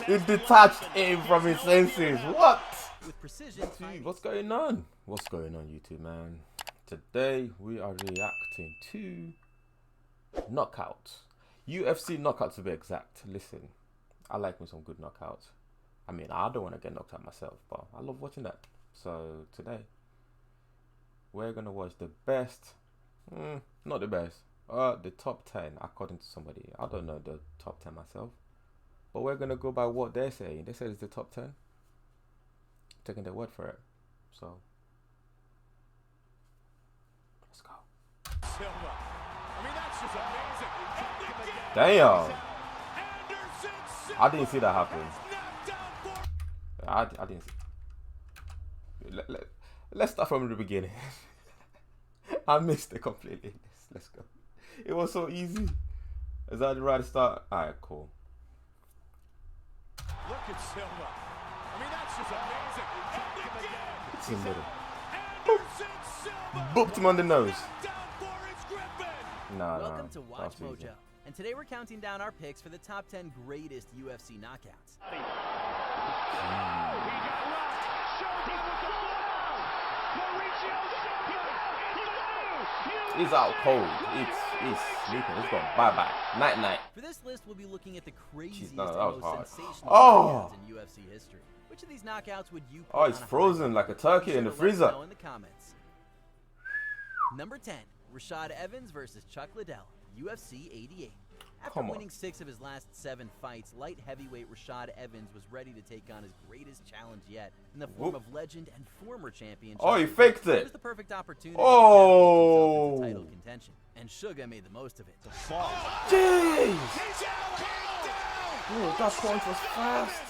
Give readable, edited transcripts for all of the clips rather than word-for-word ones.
It detached him from his senses. What? With precision. What's going on? What's going on, YouTube, man? Today we are reacting to knockouts. UFC knockouts to be exact. Listen, I like me some good knockouts. I mean, I don't want to get knocked out myself, but I love watching that. So today we're gonna watch the best, not the best, the top 10 according to somebody. I don't know the top 10 myself, but we're gonna go by what they're saying. They said it's the top 10. Taking their word for it. So let's go. I mean, that's just amazing. Damn. I didn't see that happen. I didn't see. Let's start from the beginning. I missed it completely. Let's go. It was so easy. Is that the right start? Alright, cool. Look at Silva. I mean, that's just amazing. It's in the middle. Booped him on the nose. Nah, Welcome to WatchMojo, and today we're counting down our picks for the top 10 greatest UFC knockouts. He's out cold. He's sleeping. He's going bye-bye. Night-night. For this list, we'll be looking at the craziest No, and that was most hard. sensational Oh! knockouts in UFC history. Which of these knockouts would you put Oh, he's on a frozen high like a level? turkey Be sure in the to let us freezer. know in the comments. Number 10, Rashad Evans versus Chuck Liddell, UFC 88. After Come on. winning 6 of his last 7 fights, light heavyweight Rashad Evans was ready to take on his greatest challenge yet in the form of legend and former champion. Oh, he Chuck faked Liddell. it. It was the perfect opportunity Oh. to catapult himself into title contention, and Sugar made the most of it. Jeez. Bro, that punch was fast.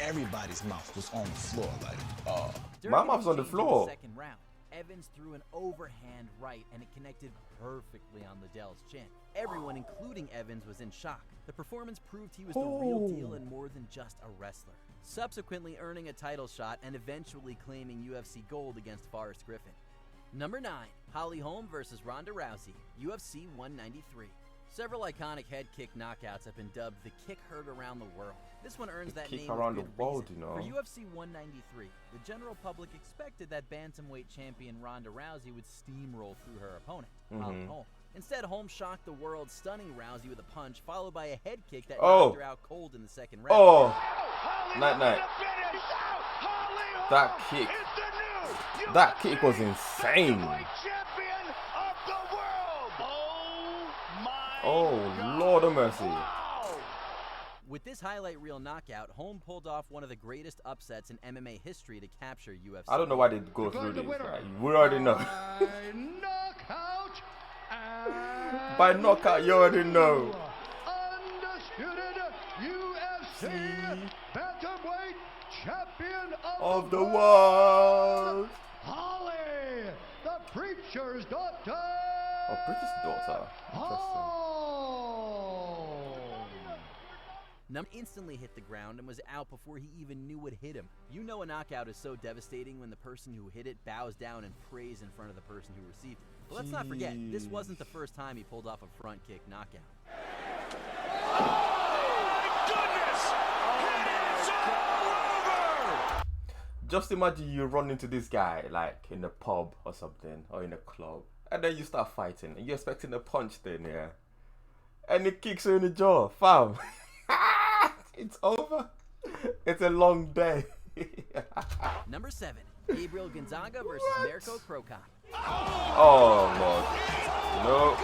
Everybody's mouth was on the floor, like, During My mouth's on the exchange in floor. Second round, Evans threw an overhand right, and it connected perfectly on Liddell's chin. Everyone, including Evans, was in shock. The performance proved he was the real deal and more than just a wrestler. Subsequently earning a title shot and eventually claiming UFC gold against Forrest Griffin. Number 9, Holm versus Ronda Rousey, UFC 193. Several iconic head kick knockouts have been dubbed the kick heard around the world. This one earns that kick name around with the good world, reason. you know. For UFC 193, the general public expected that bantamweight champion Ronda Rousey would steamroll through her opponent, Holm. Instead, Holm shocked the world, stunning Rousey with a punch, followed by a head kick that knocked her out cold in the second round. Oh, night-night. That kick was insane. Oh, Lord of mercy. With this highlight reel knockout, Holm pulled off one of the greatest upsets in MMA history to capture UFC. I don't know why they go through this. Like, we already know. By knockout, you already know. Undisputed UFC bantamweight champion Of the world. Holly, the preacher's daughter. Oh, British daughter. Interesting. Number instantly hit the ground and was out before he even knew what hit him. You know a knockout is so devastating when the person who hit it bows down and prays in front of the person who received it. But let's not forget, this wasn't the first time he pulled off a front kick knockout. Just imagine you run into this guy like in a pub or something, or in a club, and then you start fighting and you're expecting a punch then, yeah, and it kicks you in the jaw, fam. It's over. It's a long day. Number 7, Gabriel Gonzaga versus Mirko Crocop. Oh Lord. No.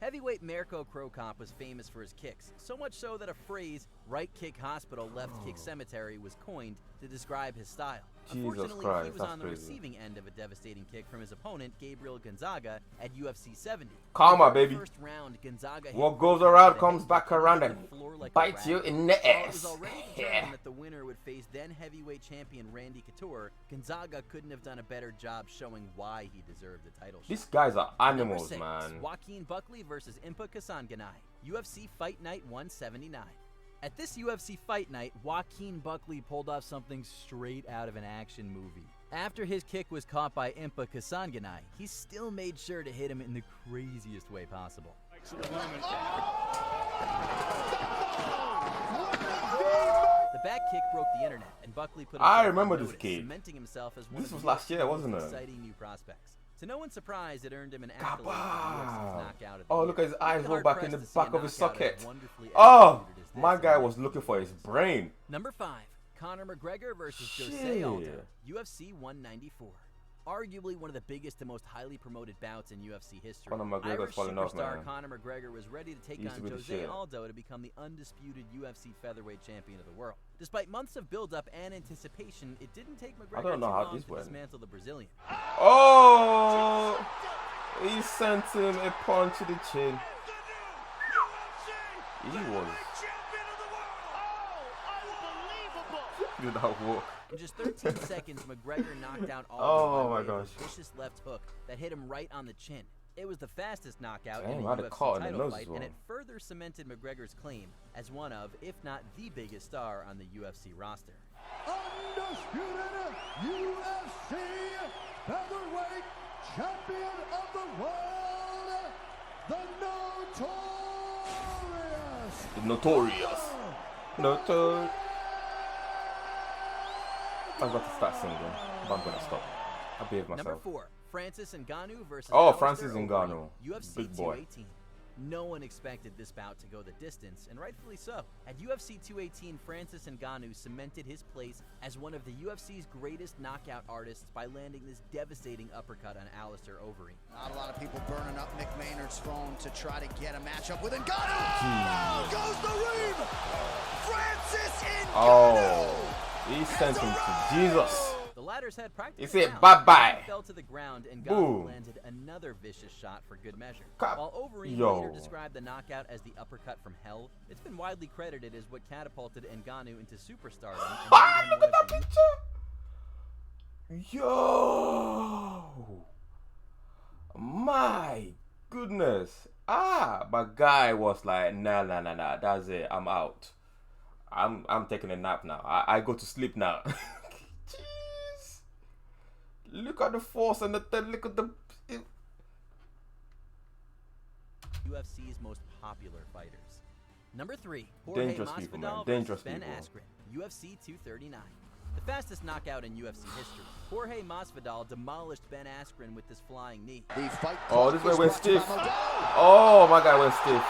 Heavyweight Mirko Crocop was famous for his kicks, so much so that a phrase, right kick hospital, left kick cemetery, was coined to describe his style. Unfortunately, Christ, he was that's on the crazy. receiving end of a devastating kick from his opponent, Gabriel Gonzaga, at UFC 70. Karma, In the baby. first round, Gonzaga hit What goes Crocop around with a comes head back kick around to and the floor like a bites you rat. in the While it was ass. already determined that the winner would face then heavyweight champion Randy Couture, Gonzaga couldn't have done a better job showing why he deserved the title shot. These guys are Number animals, 6, man. Joaquin Buckley versus Kasangana, UFC Fight Night 179. At this UFC Fight Night, Joaquin Buckley pulled off something straight out of an action movie. After his kick was caught by Kasangana, he still made sure to hit him in the craziest way possible. The back kick broke the internet, and Buckley put I himself remember on this notice, kid. cementing himself as one This of was the last year, UFC's wasn't most it? exciting new prospects. To no one's surprise, it earned him an accolade for the Kabah. UFC's knockout of the Oh, year. look at his eyes You'd be roll back in hard-pressed the to see a back of his knockout as socket. wonderfully Oh, executed as my this guy in was looking for his brain. Number 5, Conor McGregor versus Shit. Jose Aldo, UFC 194. Arguably one of the biggest and most highly promoted bouts in UFC history. Conor McGregor's Irish falling off, superstar man. Conor McGregor was ready to take Used to on be the Jose shit. Aldo to become the undisputed UFC featherweight champion of the world. Despite months of build-up and anticipation, it didn't take McGregor don't know too how long this to went. dismantle the Brazilian. Oh, he sent him a punch to the chin. He was. Did not walk. In just 13 seconds, McGregor knocked out Aldo Oh by my way of gosh. a vicious left hook that hit him right on the chin. It was the fastest knockout Damn, in I a had a UFC caught in the title nose fight, as well. and it further cemented McGregor's claim as one of, if not the biggest star on the UFC roster. Undisputed UFC featherweight champion of the world, the notorious. Notorious. I was about to start singing, but I'm gonna stop. I'll behave myself. Number 4, Francis Ngannou versus Oh, Alistair Francis Overy, Ngannou. UFC Big boy. 218. No one expected this bout to go the distance, and rightfully so. At UFC 218, Francis Ngannou cemented his place as one of the UFC's greatest knockout artists by landing this devastating uppercut on Alistair Overy. Not a lot of people burning up Nick Maynard's phone to try to get a matchup with Ngannou. Down goes the Reeve! Francis Ngannou! Oh, he sent him to Jesus. The latter's had practice. He said bye-bye. Fell to the ground, and Boom. Ngannou landed another vicious shot for good measure. Cap- While Overy Yo. later described the knockout as the uppercut from hell, it's been widely credited as what catapulted Ngannou into superstardom. and Ah, made him look at one that of the picture. Yo, my goodness. Ah, my guy was like, nah, that's it. I'm out. I'm taking a nap now. I go to sleep now. Jeez. Look at the force and look at the. UFC's most popular fighters. Number 3, Jorge Dangerous people, man. Masvidal Dangerous versus Ben people. Askren, UFC 239. The fastest knockout in UFC history. Jorge Masvidal demolished Ben Askren with this flying knee. The fight Oh, this clock way is went brought to you stiff. by Modelo. Oh, my guy went stiff.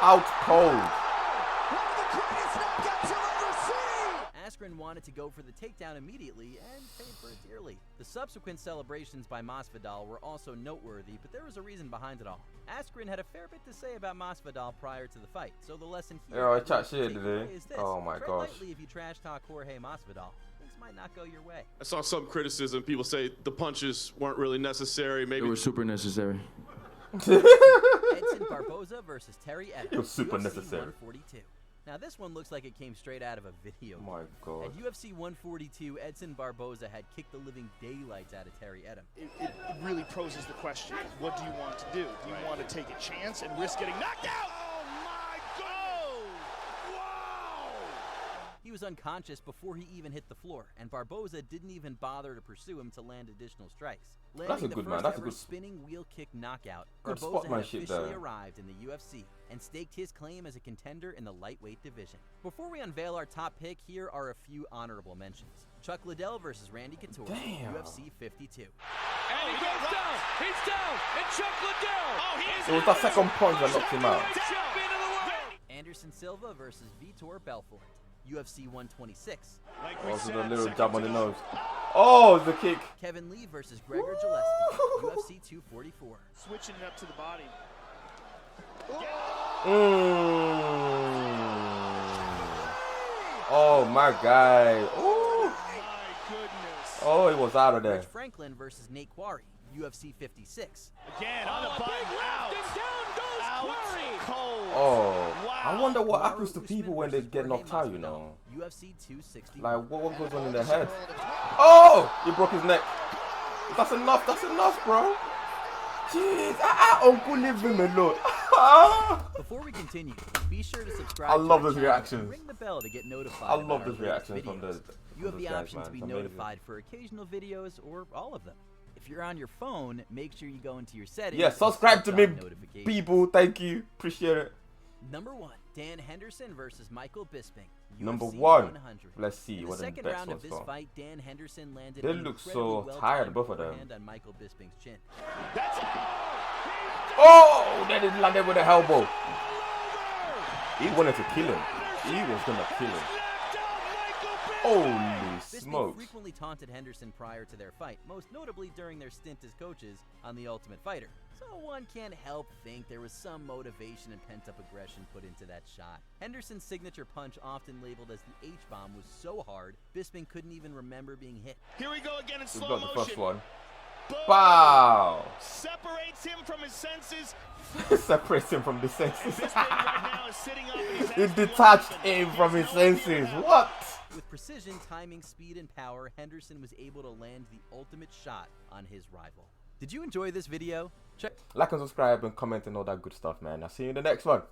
Out cold. One of the greatest knockouts you'll ever see! Askren wanted to go for the takedown immediately and paid for it dearly. The subsequent celebrations by Masvidal were also noteworthy, but there was a reason behind it all. Askren had a fair bit to say about Masvidal prior to the fight, so the lesson here Yeah, I that chat we shit take today. away is this. Oh my Tread gosh. lightly if you trash talk Jorge Masvidal. Things might not go your way. I saw some criticism. People say the punches weren't really necessary. Maybe It was super necessary. Edson Barbosa versus Terry Edom. It was super UFC necessary. 142. Now this one looks like it came straight out of a video. My God. At UFC 142, Edson Barbosa had kicked the living daylights out of Terry Edom. It really poses the question, what do you want to do? Do you want to take a chance and risk getting knocked out? Oh my God! Wow! He was unconscious before he even hit the floor, and Barbosa didn't even bother to pursue him to land additional strikes. Landing good the man. first That's a ever good- spinning wheel kick knockout, Good Barbosa had sportsmanship officially there. arrived in the UFC and staked his claim as a contender in the lightweight division. Before we unveil our top pick, here are a few honorable mentions. Chuck Liddell versus Randy Couture, Damn. UFC 52. And he goes down. He's down. And Chuck Liddell. Oh, he is It was that second punch that knocked him out. champion of the world. Anderson Silva versus Vitor Belfort, UFC 126. Like we Also said, the little seconds jab on the ago. nose. Oh, the kick. Kevin Lee versus Gregor Gillespie, UFC 244. Switching it up to the body. Oh, my guy. Ooh. My goodness. Oh, he was out of there. Rich Franklin versus Nate Quarry, UFC 56. Again, on the bike, out. And down goes Out Quarry. cold. Oh, I Wow. wonder what Mauro happens to Usman people when they versus get Jorge knocked out, you Masvidal, know. UFC 260. Like, what goes on in their head? Oh, he broke his neck. That's enough, bro. Jeez, Uncle leave him alone. Before we continue, be sure to subscribe. I to love our those channel reactions. and ring the bell to get notified. I about love our those latest reactions from videos. the You have those the guys, option man. to be It's amazing. notified for occasional videos or all of them. If If you're on your phone, make sure you go into your settings. Yeah, subscribe to me, notifications. people. Thank you. Appreciate it. Number 1, Dan Henderson versus Michael Bisping. Number UFC 1. 100. Let's see In what the the second best round of one's this for. fight, Dan Henderson landed They an look incredibly so well-timed tired, both of them. overhand on Michael Bisping's chin. Oh, they didn't land it with a elbow. He wanted to kill him. He was gonna kill him. Holy Bisping smokes. frequently taunted Henderson prior to their fight, most notably during their stint as coaches on The Ultimate Fighter. So one can't help think there was some motivation and pent-up aggression put into that shot. Henderson's signature punch, often labeled as the H-bomb, was so hard, Bisping couldn't even remember being hit. Here we go again in We slow got the motion. first one. Boom. Wow. Separates him from his senses. Separates him from the senses. Bisping right now is sitting up and he's It asking detached what happened. him from He his has no idea senses. what What? With precision, timing, speed, and power, Henderson was able to land the ultimate shot on his rival. Did you enjoy this video? Check. Like and subscribe and comment and all that good stuff, man. I'll see you in the next one.